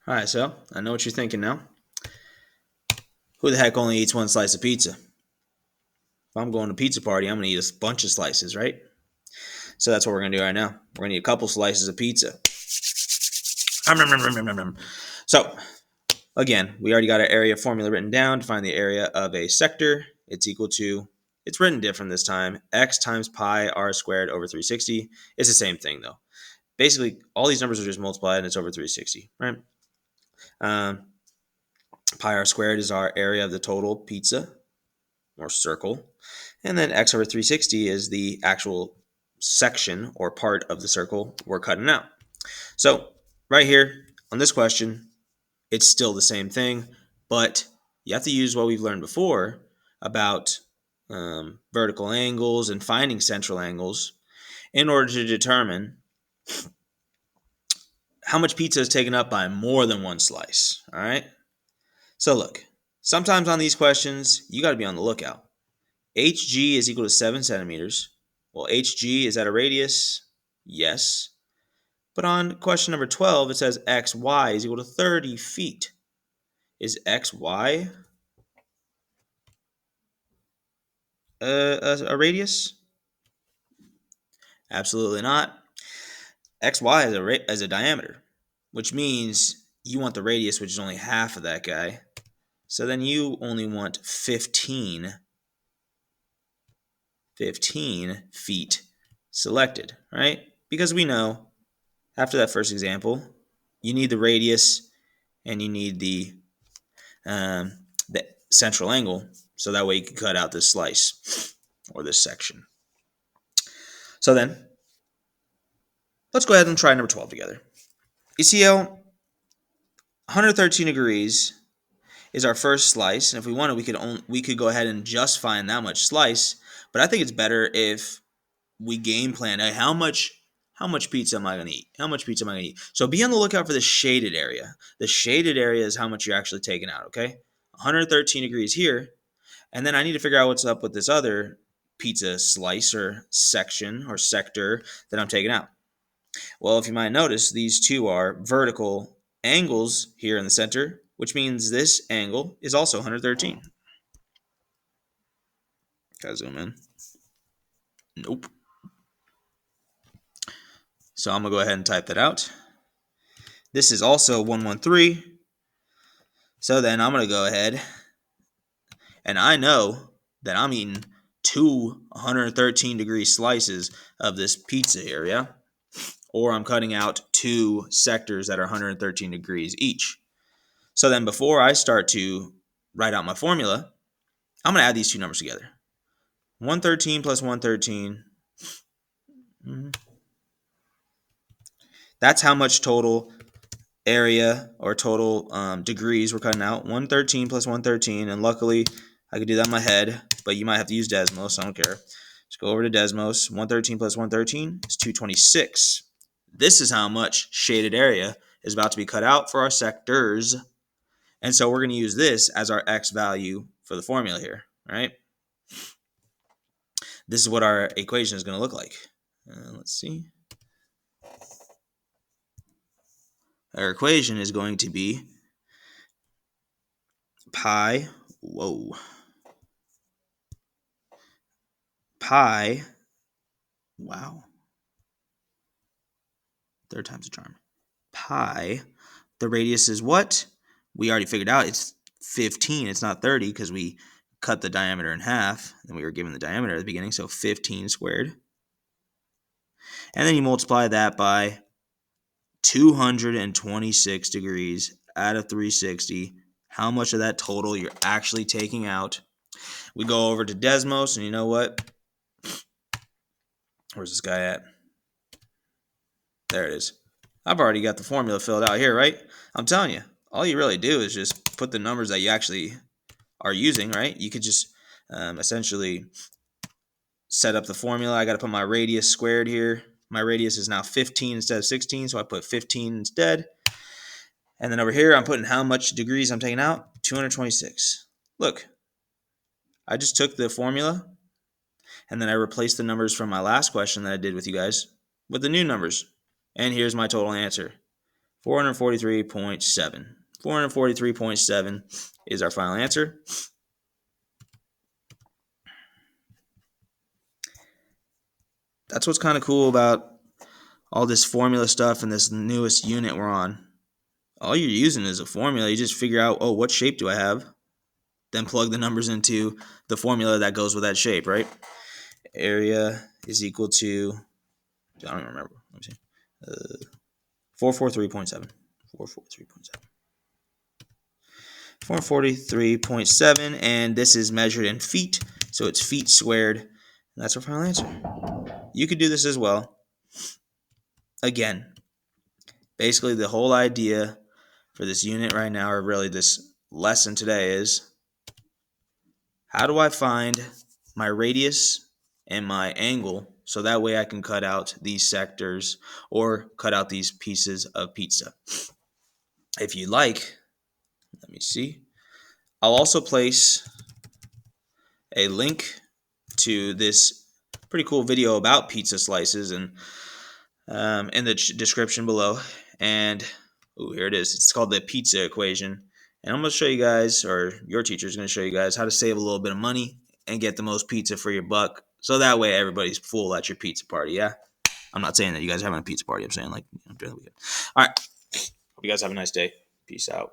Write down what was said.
All right, so I know what you're thinking now. Who the heck only eats one slice of pizza? If I'm going to a pizza party, I'm going to eat a bunch of slices, right? So that's what we're going to do right now. We're going to eat a couple slices of pizza. So, again, we already got our area formula written down to find the area of a sector. It's equal to, it's written different this time, x times pi r squared over 360. It's the same thing, though. Basically, all these numbers are just multiplied, and it's over 360, right? Um, Pi r squared is our area of the total pizza, or circle. And then x over 360 is the actual section or part of the circle we're cutting out. So right here on this question, it's still the same thing, but you have to use what we've learned before about vertical angles and finding central angles in order to determine how much pizza is taken up by more than one slice. All right. So look, sometimes on these questions, you got to be on the lookout. HG is equal to 7 centimeters. Well, HG is at a radius? Yes. But on question number 12, it says XY is equal to 30 feet. Is XY a radius? Absolutely not. XY is a diameter, which means you want the radius, which is only half of that guy. So then you only want 15 feet selected, right? Because we know after that first example, you need the radius and you need the central angle, so that way you can cut out this slice or this section. So then, let's go ahead and try number 12 together. You see how 113 degrees is our first slice, and if we wanted, we could go ahead and just find that much slice. But I think it's better if we game plan. Hey, how much pizza am I going to eat? How much pizza am I going to eat? So be on the lookout for the shaded area. The shaded area is how much you're actually taking out, okay? 113 degrees here. And then I need to figure out what's up with this other pizza slice or section or sector that I'm taking out. Well, if you might notice, these two are vertical angles here in the center, which means this angle is also 113. Gotta zoom in. Nope. So I'm going to go ahead and type that out. This is also 113. So then I'm going to go ahead, and I know that I'm eating two 113 degree slices of this pizza area, or I'm cutting out two sectors that are 113 degrees each. So then before I start to write out my formula, I'm going to add these two numbers together. 113 plus 113. That's how much total area or total degrees we're cutting out. 113 plus 113. And luckily, I could do that in my head, but you might have to use Desmos, so I don't care. Let's go over to Desmos. 113 plus 113 is 226. This is how much shaded area is about to be cut out for our sectors. And so we're going to use this as our X value for the formula here, right? This is what our equation is going to look like. Let's see. Our equation is going to be pi, wow. Third time's a charm. Pi, the radius is what? We already figured out it's 15. It's not 30 because we cut the diameter in half and we were given the diameter at the beginning, so 15 squared. And then you multiply that by 226 degrees out of 360. How much of that total you're actually taking out? We go over to Desmos, and you know what? Where's this guy at? There it is. I've already got the formula filled out here, right? I'm telling you, all you really do is just put the numbers that you actually are using, right? You could just essentially set up the formula. I got to put my radius squared here. My radius is now 15 instead of 16, so I put 15 instead. And then over here, I'm putting how much degrees I'm taking out? 226. Look, I just took the formula, and then I replaced the numbers from my last question that I did with you guys with the new numbers. And here's my total answer. 443.7. 443.7 is our final answer. That's what's kind of cool about all this formula stuff and this newest unit we're on. All you're using is a formula. You just figure out, oh, what shape do I have? Then plug the numbers into the formula that goes with that shape, right? Area is equal to, I don't even remember. Let me see. 443.7. 443.7. 443.7, and this is measured in feet, so it's feet squared. And that's our final answer. You could do this as well. Again, basically the whole idea for this unit right now, or really this lesson today, is how do I find my radius and my angle so that way I can cut out these sectors or cut out these pieces of pizza. If you like, let me see. I'll also place a link to this pretty cool video about pizza slices and in the description below. And here it is. It's called the pizza equation. And I'm going to show you guys, or your teacher is going to show you guys, how to save a little bit of money and get the most pizza for your buck. So that way everybody's full at your pizza party. Yeah. I'm not saying that you guys are having a pizza party. I'm saying like during the weekend. All right. Hope you guys have a nice day. Peace out.